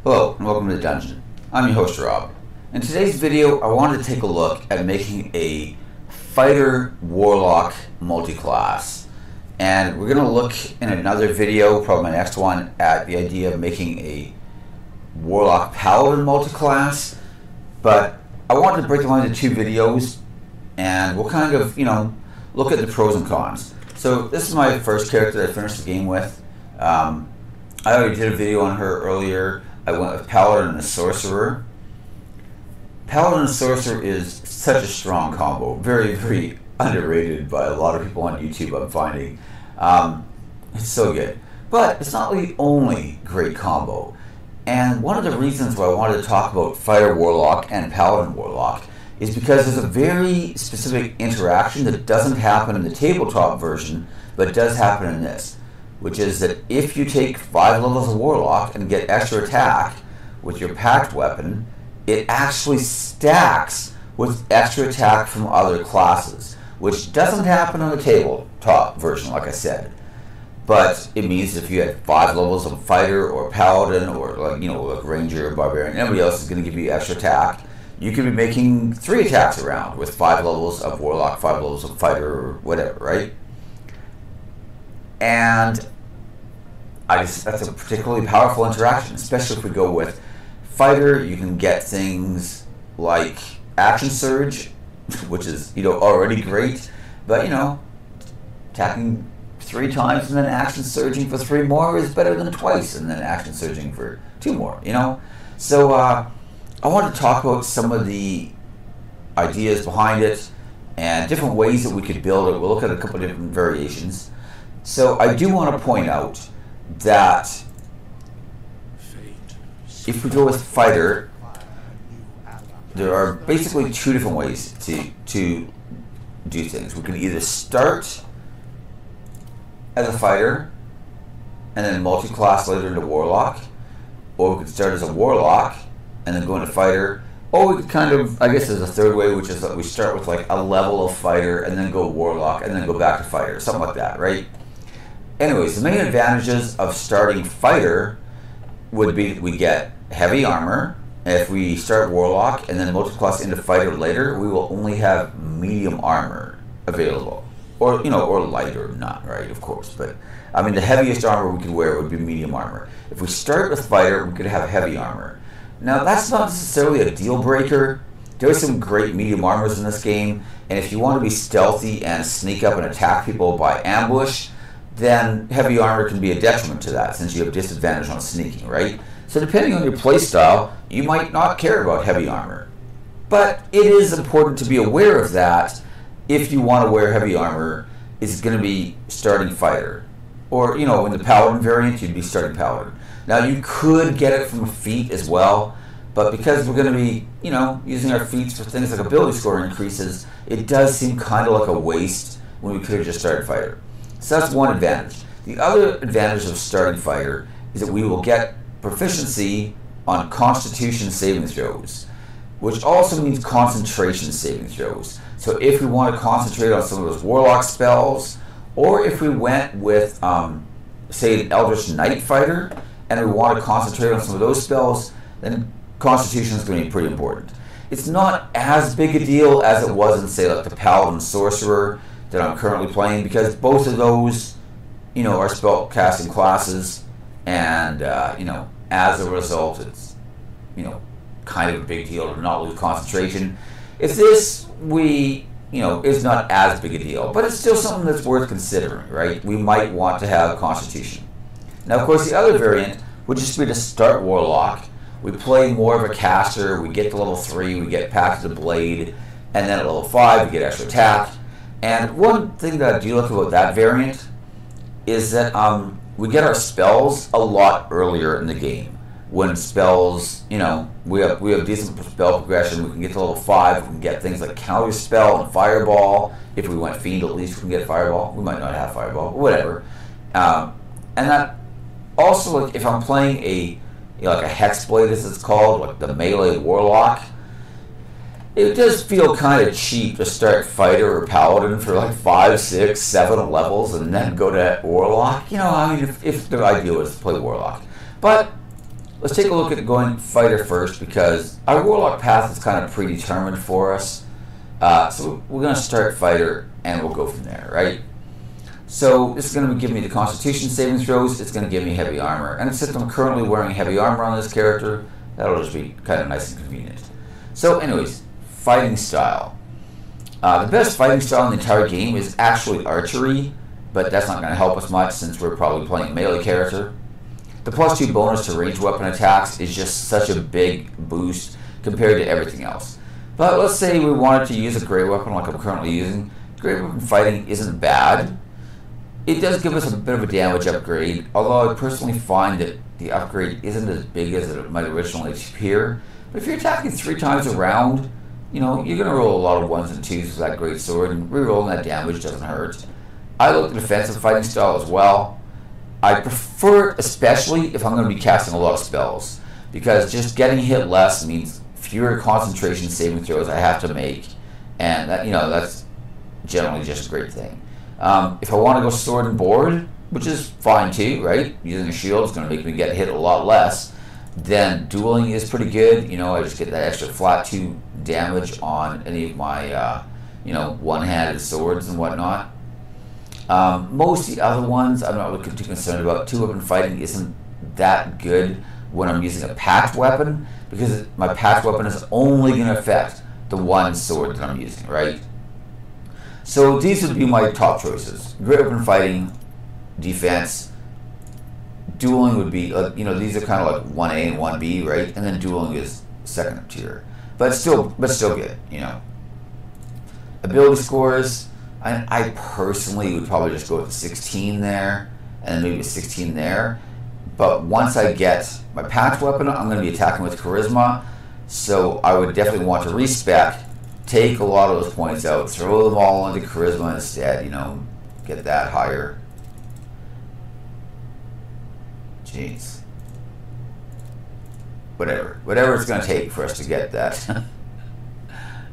Hello and welcome to the dungeon. I'm your host Rob. In today's video I wanted to take a look at making a fighter warlock multi-class, and we're going to look in another video, probably my next one, at the idea of making a warlock paladin multi-class. But I wanted to break them into two videos and we'll kind of, look at the pros and cons. So this is my first character that I finished the game with. I already did a video on her earlier. I went with Paladin and Sorcerer. Paladin and Sorcerer is such a strong combo. Very, very underrated by a lot of people on YouTube, I'm finding. It's so good. But it's not the only great combo. And one of the reasons why I wanted to talk about Fighter Warlock and Paladin Warlock is because there's a very specific interaction that doesn't happen in the tabletop version, but does happen in this. Which is that if you take 5 levels of Warlock and get extra attack with your packed weapon, it actually stacks with extra attack from other classes, which doesn't happen on the tabletop version, like I said. But it means if you had 5 levels of Fighter or Paladin or like Ranger or Barbarian, anybody else is going to give you extra attack, you could be making 3 attacks around with 5 levels of Warlock, 5 levels of Fighter, or whatever, right? And that's a particularly powerful interaction, especially if we go with Fighter. You can get things like Action Surge, which is already great, but attacking 3 times and then Action Surging for 3 more is better than twice and then Action Surging for 2 more. So I want to talk about some of the ideas behind it and different ways that we could build it. We'll look at a couple of different variations. So I do want to point out that if we go with Fighter, there are basically 2 different ways to do things. We can either start as a Fighter and then multi-class later into Warlock, or we could start as a Warlock and then go into Fighter, or we could kind of, I guess there's a third way, which is that we start with like a level of Fighter and then go Warlock and then go back to Fighter, something like that, right? Anyways, the main advantages of starting Fighter would be that we get heavy armor. If we start Warlock and then multi-class into Fighter later, we will only have medium armor available. Or, or light or not, right, of course. But, I mean, the heaviest armor we could wear would be medium armor. If we start with Fighter, we could have heavy armor. Now, that's not necessarily a deal breaker. There are some great medium armors in this game, and if you want to be stealthy and sneak up and attack people by ambush, then heavy armor can be a detriment to that since you have disadvantage on sneaking, right? So depending on your playstyle, you might not care about heavy armor. But it is important to be aware of that if you want to wear heavy armor, is going to be starting Fighter. Or, in the Paladin variant, you'd be starting Paladin. Now you could get it from feat as well, but because we're going to be, using our feats for things like ability score increases, it does seem kind of like a waste when we could have just started Fighter. So that's one advantage. The other advantage of starting Fighter is that we will get proficiency on Constitution saving throws, which also means concentration saving throws. So if we want to concentrate on some of those Warlock spells, or if we went with, say, an Eldritch Knight Fighter, and we want to concentrate on some of those spells, then Constitution is going to be pretty important. It's not as big a deal as it was in, say, like the Paladin and Sorcerer that I'm currently playing, because both of those, are spell casting classes, and as a result, it's kind of a big deal to not lose concentration. If this is not as big a deal, but it's still something that's worth considering, right? We might want to have Constitution. Now, of course, the other variant would just be to start Warlock. We play more of a caster. We get to level 3, we get packed to the blade, and then at level 5 we get extra attack. And one thing that I do like about that variant is that we get our spells a lot earlier in the game. When spells, we have decent spell progression. We can get to level 5. We can get things like Counter Spell and Fireball. If we went Fiend, at least we can get Fireball. We might not have Fireball, but whatever. And that also, like, if I'm playing a Hexblade, as it's called, like the melee Warlock, it does feel kind of cheap to start Fighter or Paladin for like 5, 6, 7 levels and then go to Warlock. If the idea was to play Warlock. But let's take a look at going fighter first, because our Warlock path is kind of predetermined for us. So we're going to start fighter, and we'll go from there, right? So this is going to give me the Constitution saving throws. It's going to give me heavy armor. And since I'm currently wearing heavy armor on this character, that'll just be kind of nice and convenient. So anyways, fighting style. The best fighting style in the entire game is actually archery, but that's not going to help us much since we're probably playing a melee character. The +2 bonus to ranged weapon attacks is just such a big boost compared to everything else. But let's say we wanted to use a great weapon like I'm currently using. Great weapon fighting isn't bad. It does give us a bit of a damage upgrade, although I personally find that the upgrade isn't as big as it might originally appear. But if you're attacking 3 times a round, you know, you're going to roll a lot of 1s and 2s with that great sword, and rerolling that damage doesn't hurt. I look at defensive fighting style as well. I prefer it especially if I'm going to be casting a lot of spells, because just getting hit less means fewer concentration saving throws I have to make, and that, you know, that's generally just a great thing. If I want to go sword and board, which is fine too, right? Using a shield is going to make me get hit a lot less. Then dueling is pretty good. You know, I just get that extra flat 2 damage on any of my, you know, one-handed swords and whatnot. Most of the other ones I'm not really too concerned about. 2-weapon fighting isn't that good when I'm using a packed weapon, because my packed weapon is only going to affect the one sword that I'm using, right? So these would be my top choices. Great weapon fighting, defense, dueling would be, you know, these are kind of like 1A and 1B, right? And then dueling is second tier, but still good, you know. Ability scores, I personally would probably just go with 16 there, and then maybe a 16 there. But once I get my packed weapon, I'm going to be attacking with charisma, so I would definitely want to respec, take a lot of those points out, throw them all into charisma instead, you know, get that higher. Jeez. Whatever it's going to take for us to get that,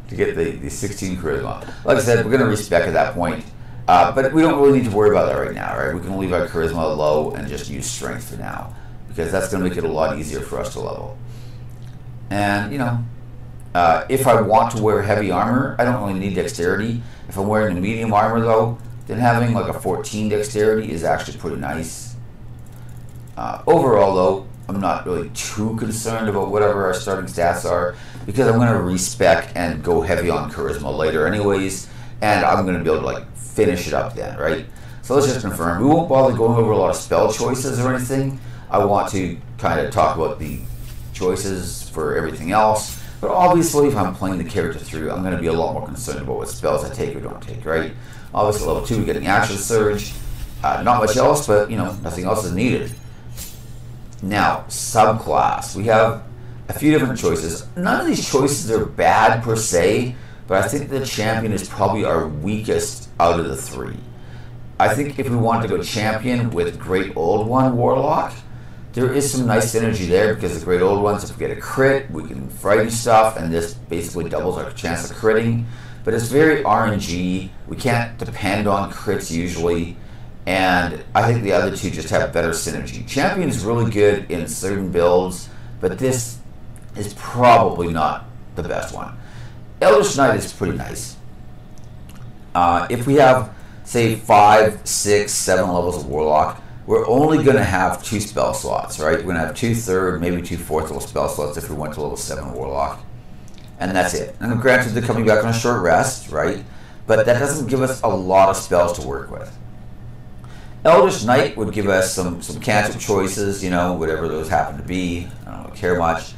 to get the 16 charisma. Like I said, we're going to respec at that point, but we don't really need to worry about that right now, right? We can leave our charisma low and just use strength for now, because that's going to make it a lot easier for us to level. And, you know, if I want to wear heavy armor, I don't really need dexterity. If I'm wearing the medium armor, though, then having like a 14 dexterity is actually pretty nice. Overall, though, I'm not really too concerned about whatever our starting stats are, because I'm going to respec and go heavy on charisma later anyways, and I'm going to be able to like finish it up then, right? So let's just confirm. We won't bother going over a lot of spell choices or anything. I want to kind of talk about the choices for everything else. But obviously, if I'm playing the character through, I'm going to be a lot more concerned about what spells I take or don't take, right? Obviously, level 2, getting Action Surge. Not much else, but, you know, nothing else is needed. Now, subclass. We have a few different choices. None of these choices are bad per se, but I think the champion is probably our weakest out of the 3. I think if we wanted to go champion with Great Old One Warlock, there is some nice synergy there, because the Great Old Ones, if we get a crit, we can frighten stuff, and this basically doubles our chance of critting. But it's very RNG. We can't depend on crits usually, and I think the other two just have better synergy. Champion's really good in certain builds, but this is probably not the best one. Eldritch Knight is pretty nice. If we have, say, 5, 6, 7 levels of Warlock, we're only going to have 2 spell slots, right? We're going to have 2 third, maybe 2 fourth level spell slots if we went to level 7 Warlock. And that's it. And granted, they're coming back on a short rest, right? But that doesn't give us a lot of spells to work with. Eldritch Knight would give us some cantrip choices, you know, whatever those happen to be. I don't really care much.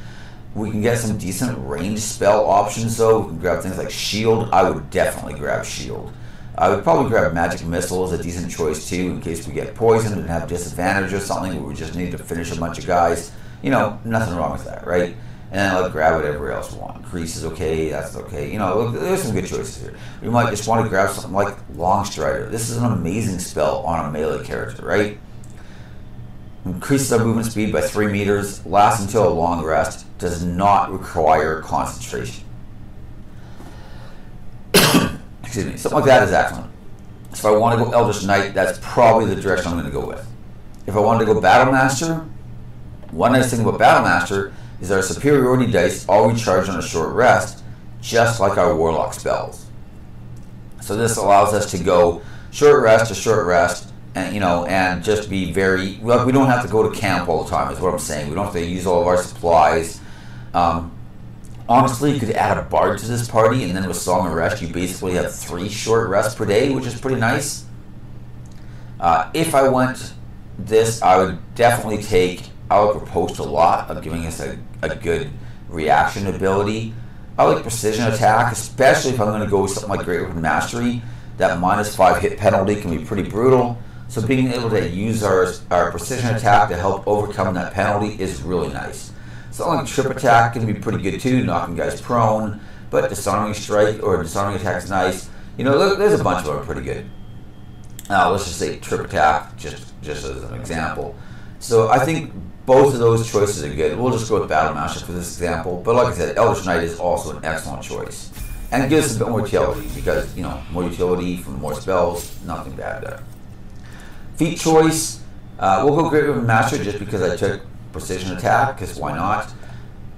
We can get some decent range spell options, though. We can grab things like Shield. I would definitely grab Shield. I would probably grab Magic Missile as a decent choice, too, in case we get poisoned and have disadvantage or something where we just need to finish a bunch of guys. You know, nothing wrong with that, right? And then I'll grab whatever else we want. Crease is okay, that's okay. You know, there's some good choices here. We might just want to grab something like Longstrider. This is an amazing spell on a melee character, right? Increases our movement speed by 3 meters, lasts until a long rest, does not require concentration. Excuse me, something like that is excellent. So if I want to go Eldritch Knight, that's probably the direction I'm going to go with. If I wanted to go Battle Master, One nice thing about Battlemaster is our superiority dice all recharge on a short rest, just like our Warlock spells. So this allows us to go short rest to short rest, and and just be very, well, we don't have to go to camp all the time, is what I'm saying. We don't have to use all of our supplies. Honestly, you could add a bard to this party, and then with Song of Rest, you basically have 3 short rests per day, which is pretty nice. If I went this, I would definitely take Alec Riposte a lot, of giving us a good reaction ability. I like Precision Attack, especially if I'm going to go with something like Great Weapon Mastery. That -5 hit penalty can be pretty brutal. So being able to use our Precision Attack to help overcome that penalty is really nice. Something like Trip Attack can be pretty good too, knocking guys prone. But Disarming Strike or Disarming Attack is nice. There's a bunch of them pretty good. Let's just say Trip Attack, just as an example. So I think both of those choices are good. We'll just go with Battlemaster for this example. But like I said, Eldritch Knight is also an excellent choice. And it gives us a bit more utility because, more utility from more spells, nothing bad there. Feat choice, we'll go Great Weapon Master just because I took Precision Attack, because why not?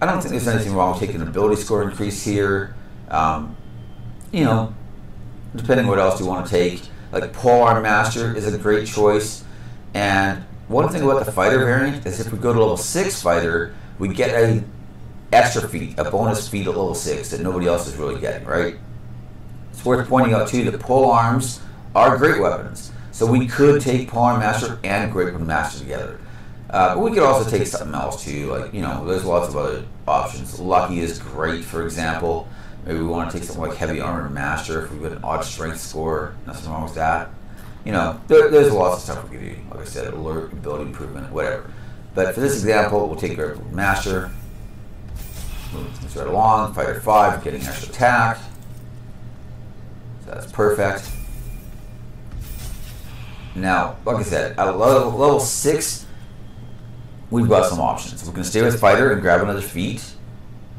I don't think there's anything wrong with taking an ability score increase here. Depending what else you want to take. Like Polearm Master is a great choice. And one thing about the fighter variant is if we go to level 6 fighter, we get a extra feat, a bonus feat at level 6 that nobody else is really getting, right? It's worth pointing out too that polearms are great weapons. So we could take Polearm Master and Great Weapon Master together. But we could also take something else too, like, there's lots of other options. Lucky is great, for example. Maybe we want to take something like Heavy Armor Master if we've got an odd strength score. Nothing wrong with that. There's lots of stuff we could do. Like I said, alert, ability improvement, whatever. But for this example, we'll take Great Weapon Master. Moving things right along. Fighter 5, getting extra attack. So that's perfect. Now, like I said, at level 6, we've got some options. We can stay with Fighter and grab another feat.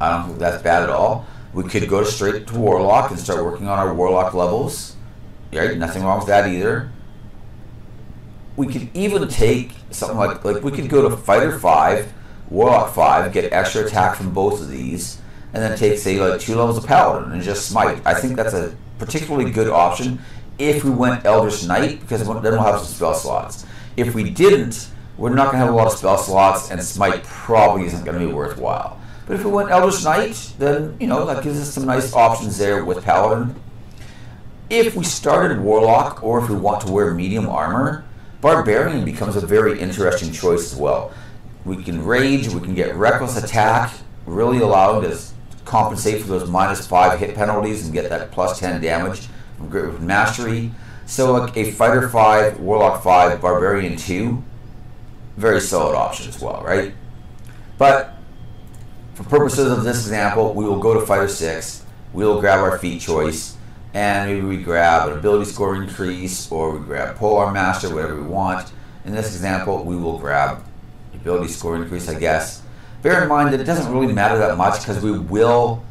I don't think that's bad at all. We could go straight to Warlock and start working on our Warlock levels. Right? Nothing wrong with that either. We could even take something like we could go to Fighter 5, Warlock 5, get extra attack from both of these, and then take, say, like 2 levels of Paladin and just smite. I think that's a particularly good option if we went Eldritch Knight, because then we'll have some spell slots. If we didn't, we're not going to have a lot of spell slots, and smite probably isn't going to be worthwhile. But if we went Eldritch Knight, then, that gives us some nice options there with Paladin. If we started Warlock, or if we want to wear medium armor, Barbarian becomes a very interesting choice as well. We can Rage, we can get Reckless Attack, really allowing us to compensate for those -5 hit penalties and get that +10 damage from Great Weapon Mastery. So like a Fighter 5, Warlock 5, Barbarian 2, very solid option as well, right? But for purposes of this example, we will go to Fighter 6, we will grab our feat choice, and maybe we grab an ability score increase, or we grab Polearm Master, whatever we want. In this example, we will grab ability score increase, I guess. Bear in mind that it doesn't really matter that much because we will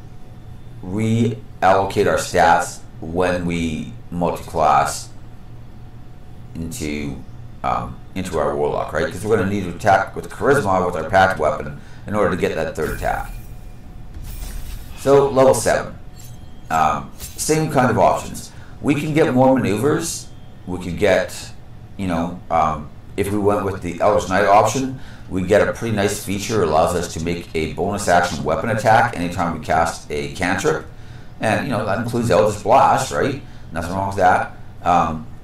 reallocate our stats when we multi-class into our Warlock, right? Because we're going to need to attack with Charisma with our packed weapon in order to get that 3rd attack. So level 7. Same kind of options. We can get more maneuvers. We could get, if we went with the Eldritch Knight option, we get a pretty nice feature. It allows us to make a bonus action weapon attack anytime we cast a cantrip. And, that includes Eldritch Blast, right? Nothing wrong with that.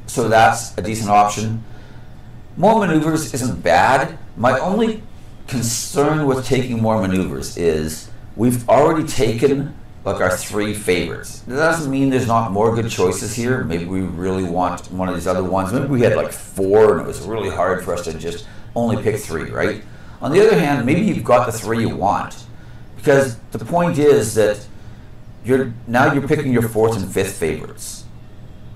So that's a decent option. More maneuvers isn't bad. My only concern with taking more maneuvers is we've already taken like our 3 favorites. That doesn't mean there's not more good choices here. Maybe we really want one of these other ones. Maybe we had like 4 and it was really hard for us to just only pick 3, right? On the other hand, maybe you've got the 3 you want. Because the point is that you're picking your 4th and 5th favorites,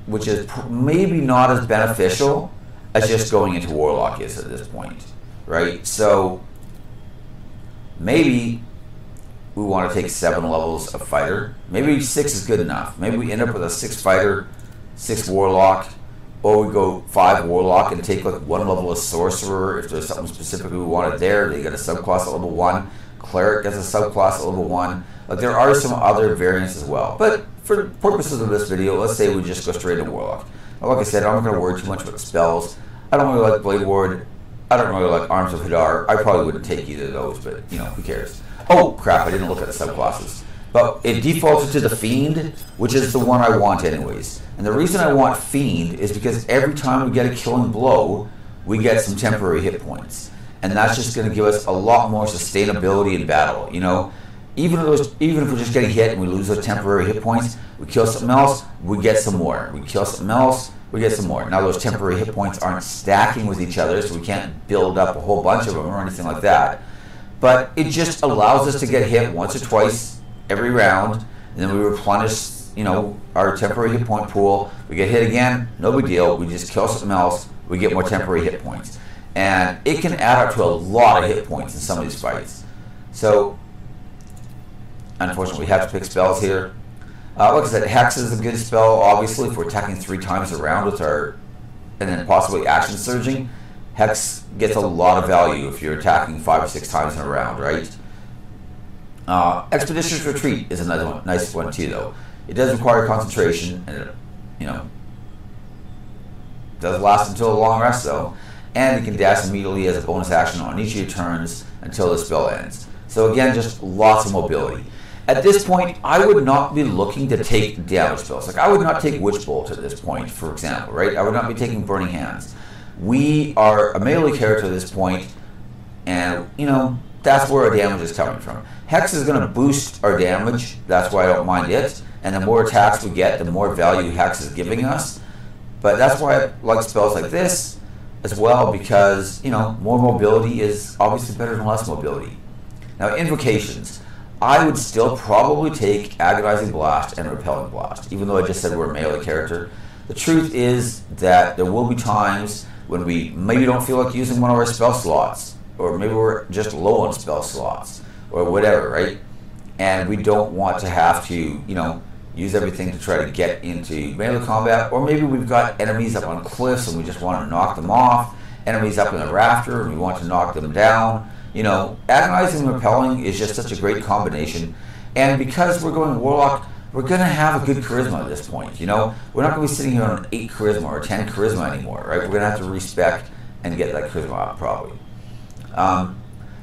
which is maybe not as beneficial as just going into Warlock is at this point, right? So maybe we want to take 7 levels of Fighter. Maybe 6 is good enough. Maybe we end up with a 6 Fighter, 6 Warlock, or we go 5 Warlock and take like 1 level of Sorcerer if there's something specifically we wanted there. They get a subclass at level 1. Cleric gets a subclass at level 1. Like there are some other variants as well. But for purposes of this video, let's say we just go straight into Warlock. Like I said, I'm not going to worry too much about the spells. I don't really like Blade Ward. I don't really like Arms of Hadar. I probably wouldn't take either of those, but you know, who cares? Oh crap, I didn't look at the subclasses. But it defaults to the Fiend, which is the one I want anyways. And the reason I want Fiend is because every time we get a killing blow, we get some temporary hit points. And that's just going to give us a lot more sustainability in battle, you know? Even if we're just getting hit and we lose those temporary hit points, we kill something else, we get some more. We kill something else, we get some more. Now those temporary hit points aren't stacking with each other, so we can't build up a whole bunch of them or anything like that. But it just allows us to get hit once or twice every round, and then we replenish, you know, our temporary hit point pool. We get hit again, no big deal. We just kill something else, we get more temporary hit points. And it can add up to a lot of hit points in some of these fights. So, unfortunately, we have to pick spells here. Like I said, Hex is a good spell, obviously, if we're attacking 3 times around with our, and then possibly action surging. Hex gets a lot of value if you're attacking 5 or 6 times in a round, right? Expeditious Retreat is another one, nice one too, though. It does require concentration, and it, you know, does last until a long rest, though. And you can dash immediately as a bonus action on each of your turns until the spell ends. So again, just lots of mobility. At this point, I would not be looking to take damage spells. Like, I would not take Witch Bolt at this point, for example, right? I would not be taking Burning Hands. We are a melee character at this point, and, you know, that's where our damage is coming from. Hex is going to boost our damage, that's why I don't mind it, and the more attacks we get, the more value Hex is giving us. But that's why I like spells like this as well, because, you know, more mobility is obviously better than less mobility. Now, invocations. I would still probably take Agonizing Blast and Repelling Blast, even though I just said we're a melee character. The truth is that there will be times when we maybe don't feel like using one of our spell slots, or maybe we're just low on spell slots, or whatever, right? And we don't want to have to, you know, use everything to try to get into melee combat, or maybe we've got enemies up on cliffs and we just want to knock them off, enemies up in a rafter and we want to knock them down. You know, Agonizing and Repelling is just such a great combination, and because we're going Warlock, we're going to have a good charisma at this point, you know? We're not going to be sitting here on 8 charisma or 10 charisma anymore, right? We're going to have to respect and get that charisma up, probably.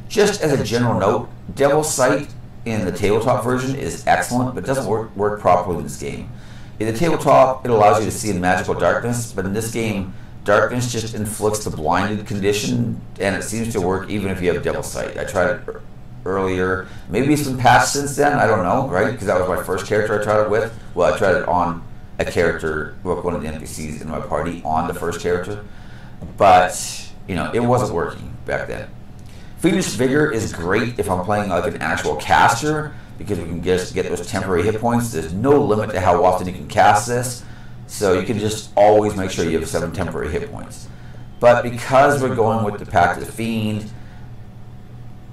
Just as a general note, Devil's Sight in the tabletop version is excellent, but doesn't work properly in this game. In the tabletop, it allows you to see in magical darkness, but in this game, darkness just inflicts the blinded condition, and it seems to work even if you have Devil's Sight. I tried it earlier. Maybe it's been patched since then, I don't know, right? Because that was my first character I tried it with. Well, I tried it on a character, one of the NPCs in my party on the first character. But, you know, it wasn't working back then. Fiendish Vigor is great if I'm playing like an actual caster, because we can just get those temporary hit points. There's no limit to how often you can cast this, so you can just always make sure you have 7 temporary hit points. But because we're going with the Pact of the Fiend,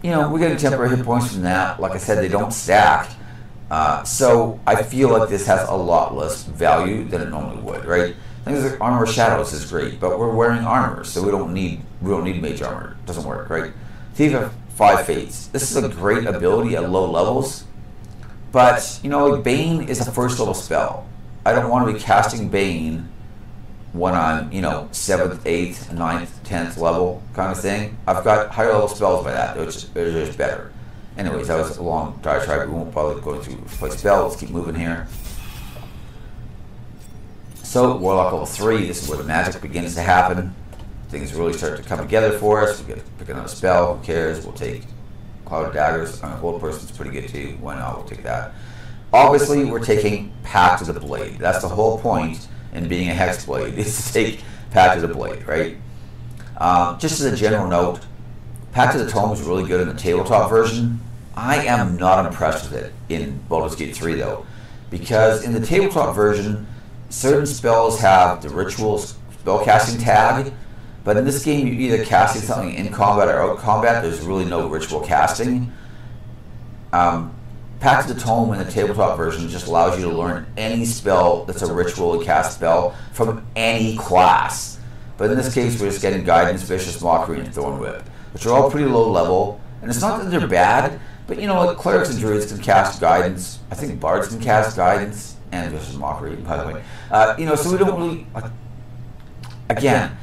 you know, we're getting temporary hit points from that. Like I said, they don't stack. So I feel like this has a lot less value than it normally would, right? Things like Armor of Shadows is great, but we're wearing armor, so we don't need mage armor. It doesn't work, right? Thief of 5 Fates. This is a great ability at low levels, but, you know, like Bane is a first level spell. I don't want to be casting Bane when I'm, you know, 7th, 8th, 9th, 10th level kind of thing. I've got higher level spells by that, which is just better. Anyways, that was a long diatribe. We won't bother going through play spells. Let's keep moving here. So, Warlock level 3, this is where the magic begins to happen. Things really start to come together for us. We get to pick another spell. Who cares? We'll take Cloud of Daggers. Hold Person's pretty good too. Why not? We'll take that. Obviously, we're taking Pact of the Blade. That's the whole point in being a Hex Blade, is to take Pact of the Blade, right? Just as a general note, Pact of the Tome is really good in the tabletop version. I am not impressed with it in Baldur's Gate 3, though, because in the tabletop version, certain spells have the ritual spellcasting tag, but in this game, you're either casting something in combat or out of combat. There's really no ritual casting. Pact Pact of the Tome in the tabletop version just allows you to learn any spell that's a ritually cast spell from any class. But in this case, we're just getting Guidance, Vicious Mockery, and Thorn Whip, which are all pretty low level. And it's not that they're bad, but you know, like clerics and druids can cast Guidance. I think bards can cast Guidance and Vicious Mockery, by the way. You know, so we don't really. Again,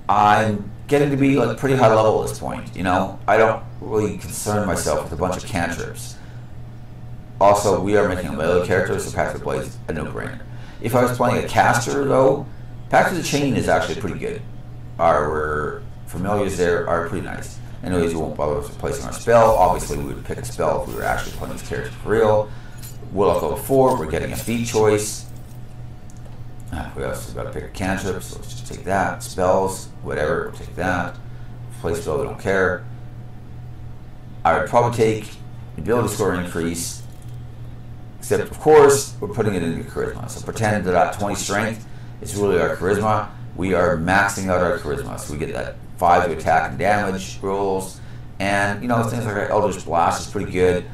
I'm getting to be like pretty high level at this point. You know, I don't really concern myself with a bunch of cantrips. Also, we are making a melee character, so Pact of the Blade is a no-brainer. If I was playing a caster, though, Pact of the Chain is actually pretty good. Our familiars there are pretty nice. Anyways, we won't bother with replacing our spell. Obviously, we would pick a spell if we were actually playing this character for real. Warlock level 4, we're getting a feat choice. We also got to pick a cantrip, so let's just take that. Spells, whatever, we'll take that. Replace spell, we don't care. I would probably take ability score increase. Except, of course, we're putting it into charisma. So pretend that 20 strength is really our charisma. We are maxing out our charisma. So we get that 5 to attack and damage rolls. And, you know, things like our Eldritch Blast is pretty good.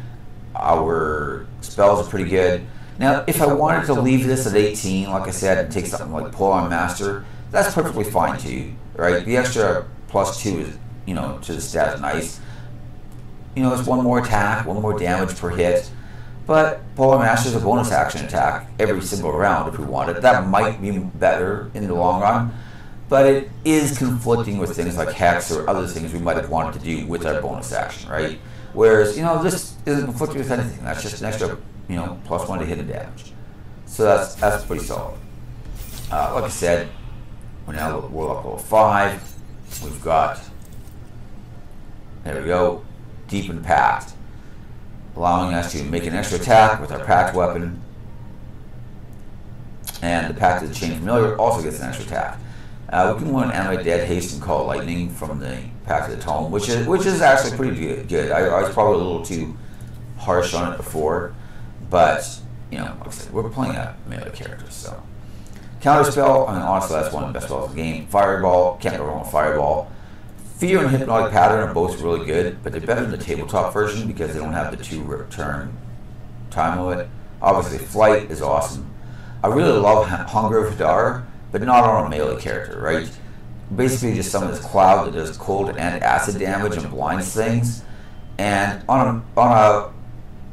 Our spells are pretty good. Now, if I wanted to leave this at 18, like I said, and take something like Polearm Master, that's perfectly fine too, right? The extra +2 is, you know, to the stat is nice. You know, it's 1 more attack, 1 more damage per hit. But Polearm Master is a bonus action attack every single round if we wanted. That might be better in the long run, but it is conflicting with things like Hex or other things we might have wanted to do with our bonus action, right? Whereas, you know, this isn't conflicting with anything. That's just an extra, you know, +1 to hit and damage. So that's pretty solid. Like I said, we're now at Warlock level 5. We've got, there we go, Deepened Pact, allowing us to make an extra attack with our Pact weapon. And the Pact of the Chain Familiar also gets an extra attack. We can learn Animate Dead, Haste, and Call Lightning from the Pact of the Tome, which is actually pretty good. I was probably a little too harsh on it before, but you know, like I said, we're playing a melee character, so. Counter spell, I mean, honestly, that's one of the best spells in the game. Fireball, can't go wrong with Fireball. Fear and Hypnotic Pattern are both really good, but they're better in the tabletop version because they don't have the 2-turn time limit. Obviously, Flight is awesome. I really love Hunger of Hadar, but not on a melee character, right? Basically, just some of this cloud that does cold and acid damage and blinds things. And on a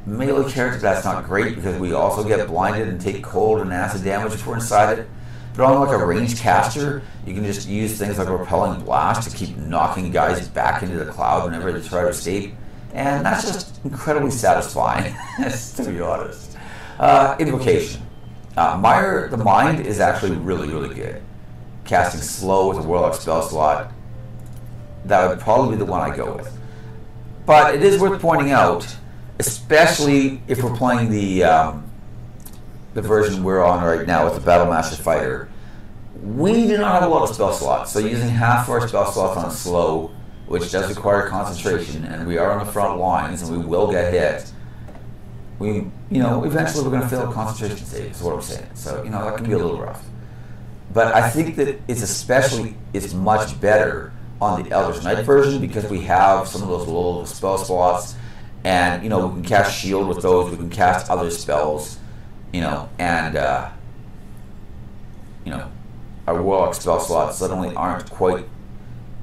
melee character, that's not great because we also get blinded and take cold and acid damage if we're inside it. But on like a ranged caster, you can just use things like Repelling Blast to keep knocking guys back into the cloud whenever they try to escape. And that's just incredibly satisfying, to be honest. Invocation. Mire the Mind is actually really, really good. Casting slow with a Warlock spell slot, that would probably be the one I go with. But it is worth pointing out, especially if we're playing the version we're on right now with the Battlemaster Fighter, we do not have a lot of spell slots. So using half our spell slots on slow, which does require concentration, and we are on the front lines and we will get hit, eventually we're going to fail a concentration save, is what I'm saying. So, that can be a little rough. But I think that it's much better on the Eldritch Knight version because we have some of those little spell slots, and, we can cast Shield with those, we can cast other spells, our Warlock spell slots suddenly aren't quite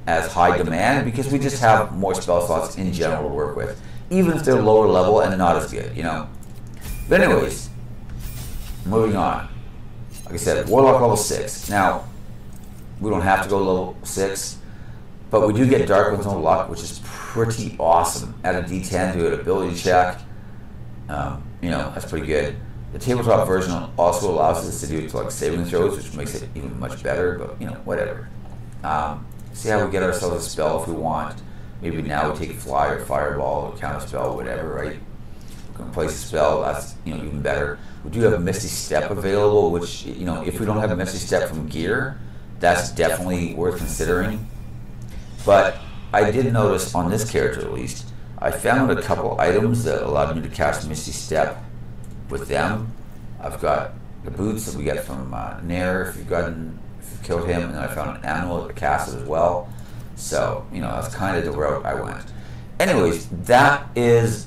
as high demand because we just have more spell slots in general to work with, even if they're lower level and not as good, But anyways, moving on. Like I said, Warlock level 6. Now, we don't have to go level 6, but we do get Dark with no luck, which is pretty awesome. Add a D10 to an ability check. That's pretty good. The tabletop version also allows us to do like saving throws, which makes it even much better, but whatever. See how we get ourselves a spell if we want. Maybe now we take Fly or Fireball or Counter Spell, whatever, right? We can place a spell, that's even better. We do have a Misty Step available, which, if we don't have a Misty Step from gear, that's definitely worth considering. But I did notice on this character at least, I found a couple items that allowed me to cast Misty Step with them. I've got the boots that we get from Nair if you've killed him, and then I found an amulet that cast it as well. So, that's kind of the route I went. Anyways, that is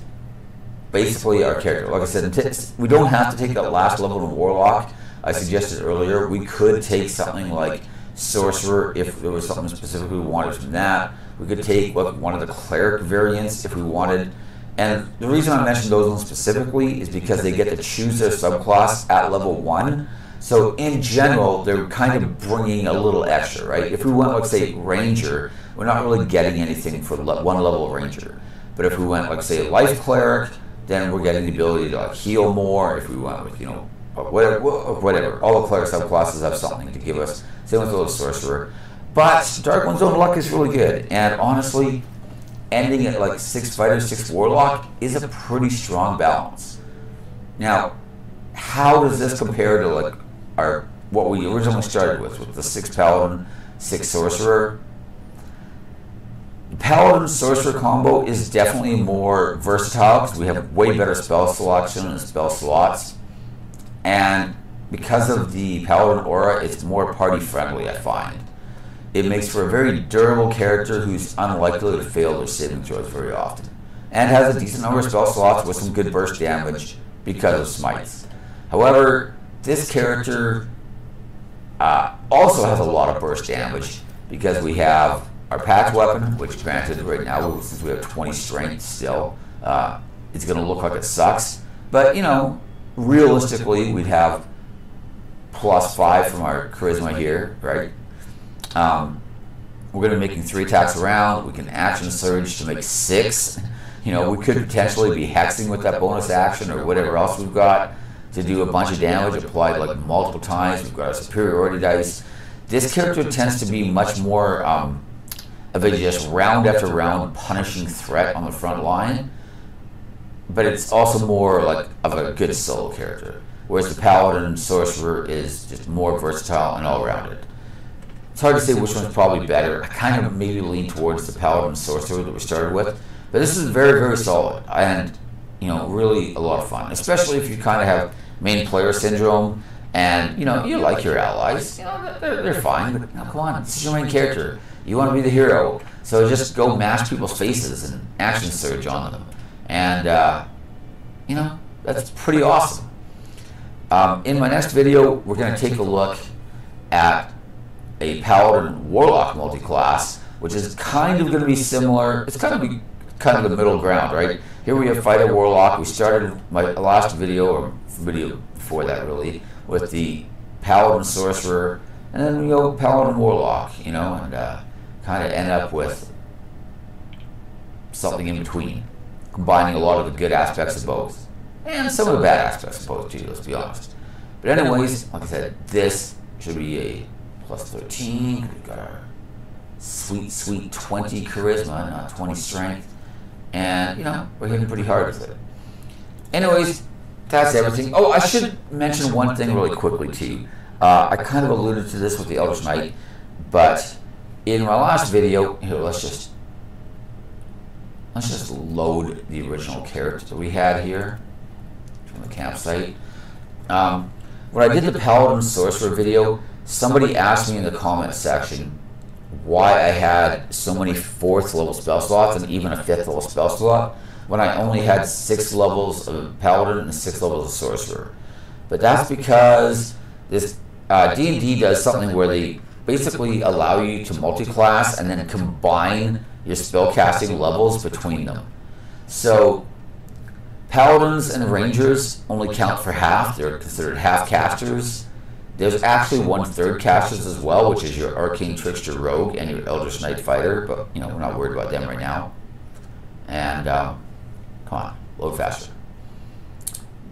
basically our character. Like I said, we don't have to take that last level in Warlock. I suggested earlier we could take something like Sorcerer if there was something specifically we wanted from that. We could take one of the Cleric variants if we wanted. And the reason I mentioned those ones specifically is because they get to choose their subclass at level 1. So in general, they're kind of bringing a little extra, right? If we went, like, say, Ranger, we're not really getting anything for one level of Ranger. But if we went, like, say, Life Cleric, then we're getting the ability to, like, heal more. If we went with, whatever. All the Cleric subclasses have something to give us. Same with the Sorcerer. But Dark One's Own Luck is really good. And honestly, ending at, like, 6 Fighter, 6 Warlock is a pretty strong balance. Now, how does this compare to, like, what we originally started with the 6 Paladin, 6 Sorcerer? The Paladin Sorcerer combo is definitely more versatile because we have way better spell selection and spell slots. And because of the Paladin aura, it's more party friendly, I find. It makes for a very durable character who's unlikely to fail their saving throws very often. And has a decent number of spell slots with some good burst damage because of smites. However, this character also has a lot of burst damage because we have our patch weapon, which granted right now, since we have 20 strength still, it's going to look like it sucks. But, realistically, we'd have +5 from our charisma here, right? We're going to be making 3 attacks around. We can action surge to make 6. We could potentially be hexing with that bonus action or whatever else we've got to do a bunch of damage applied like multiple times. We've got our superiority dice. This character tends to be much more of a just round after round punishing threat on the front line, but it's also more like of a good solo character, whereas the Paladin Sorcerer is just more versatile and all-rounded. It's hard to say which one's probably better. I kind of maybe lean towards the Paladin Sorcerer that we started with, but this is very, very solid and really a lot of fun, especially if you kind of have main player syndrome and you like your allies. They're fine, but come on, this is your main character. You want to be the hero, so just go mash people's faces and action surge on them, and that's pretty awesome. In my next video, we're going to take a look at a Paladin Warlock multi-class, which is kind of going to be similar. It's kind of the middle ground, right? Here we have Fighter Warlock. We started my last video, or video before that really, with the Paladin Sorcerer, and then we go Paladin Warlock, and kind of end up with something in between, combining a lot of the good aspects of both, and some of the bad aspects of both too, let's be honest. But anyways, like I said, this should be a +13. We've got our sweet 20 charisma, not 20 strength. And, we're hitting pretty hard with it. Anyways, that's everything. Oh, I should mention one thing really quickly, too. I kind of alluded to this with the Eldritch Knight, but in my last video, here, let's just load the original character that we had here from the campsite. When I did the Paladin Sorcerer video, somebody asked me in the comment section why I had so many 4th level spell slots and even a 5th level spell slot when I only had 6 levels of Paladin and 6 levels of Sorcerer. But that's because this D&D does something where they basically allow you to multi-class and then combine your spellcasting levels between them. So Paladins and Rangers only count for half. They're considered half casters. There's actually 1/3 casters as well, which is your Arcane Trickster Rogue and your Eldritch Knight Fighter, but we're not worried about them right now. And come on, load faster.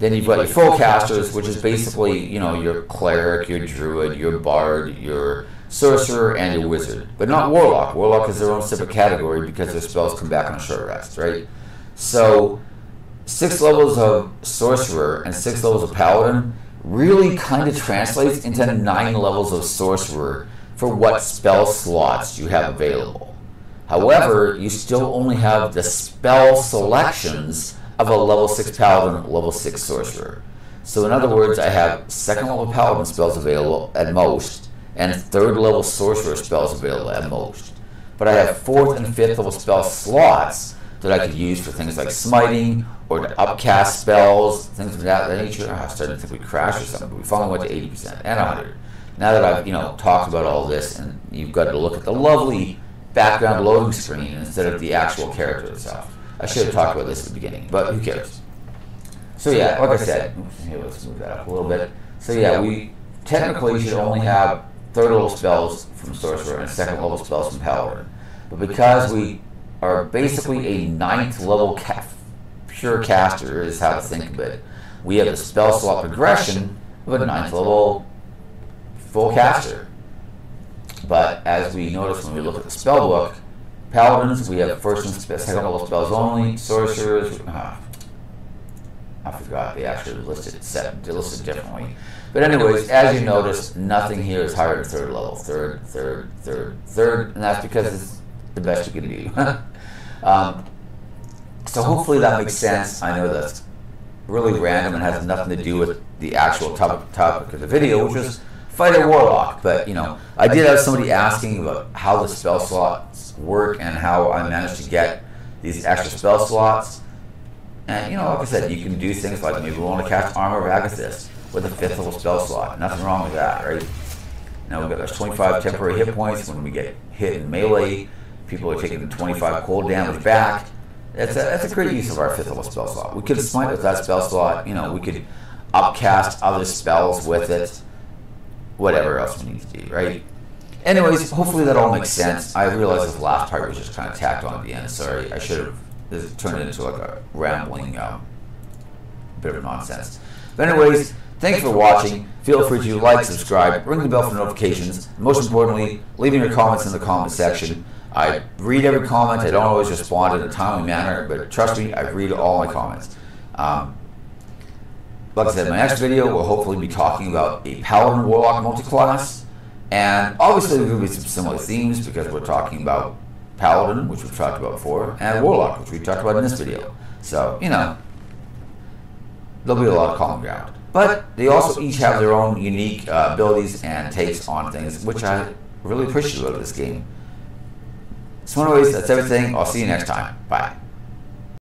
Then you've got your full casters, which is basically your Cleric, your Druid, your Bard, your Sorcerer, and your Wizard. But not Warlock. Warlock is their own separate category because their spells come back on a short rest, right? So 6 levels of Sorcerer and 6 levels of Paladin really kind of translates into 9 levels of Sorcerer for what spell slots you have available. However, you still only have the spell selections of a level 6 Paladin, level 6 Sorcerer. So in other words, I have 2nd level Paladin spells available at most, and 3rd level Sorcerer spells available at most. But I have 4th and 5th level spell slots that I could use for things like smiting or to upcast spells, things of that nature. I was starting to think we crashed or something, but we finally went to 80% and 100. Now that I've talked about all this, and you've got to look at the lovely background loading screen instead of the actual character itself. I should have talked about this at the beginning, but who cares? So yeah, like I said, here, let's move that up a little bit. So yeah, we technically should only have third level spells from Sorcerer and second level spells from Paladin. But because we are basically a 9th level pure caster, is how to think of it, we have the spell slot progression of a 9th level full caster. But as we notice when we look at the spell book, Paladins, we have first and second level spells only. Sorcerers, I forgot, they actually listed differently. But anyways, as you notice, nothing here is higher than third level. Third, and that's because it's the best you can do. So hopefully that makes sense. I know that's really random and has nothing to do with the actual topic of the video, which was fighter Warlock. But I did have somebody asking about how the spell slots work and how I managed to get these extra spell slots. And like I said, you can do things like maybe we want to cast Armor of Agathis with a 5th level spell slot. Nothing wrong with that, right? Now we've got those 25 temporary hit points when we get hit in melee. People are taking the 25 cold damage back. That's a great use of our 5th level spell slot. We could smite with that spell slot. We could upcast other spells with it. Whatever else we need to do, right? Anyways, hopefully that all makes sense. I realized this last part was just kind of tacked on at the end. Sorry, I should have. This turned it into like a rambling bit of nonsense. But anyways, thanks for watching. Feel free to like, subscribe, ring the bell for notifications. Most importantly, leaving your comments in the comment section. I read every comment. I don't always respond in a timely manner, but trust me, I read all my comments. Like I said, my next video will hopefully be talking about a Paladin Warlock multi-class. And obviously there will be some similar themes because we're talking about Paladin, which we've talked about before, and Warlock, which we talked about in this video. So, there'll be a lot of common ground. But they also each have their own unique abilities and takes on things, which I really appreciate about this game. So anyways, that's everything. I'll see you next time. Bye.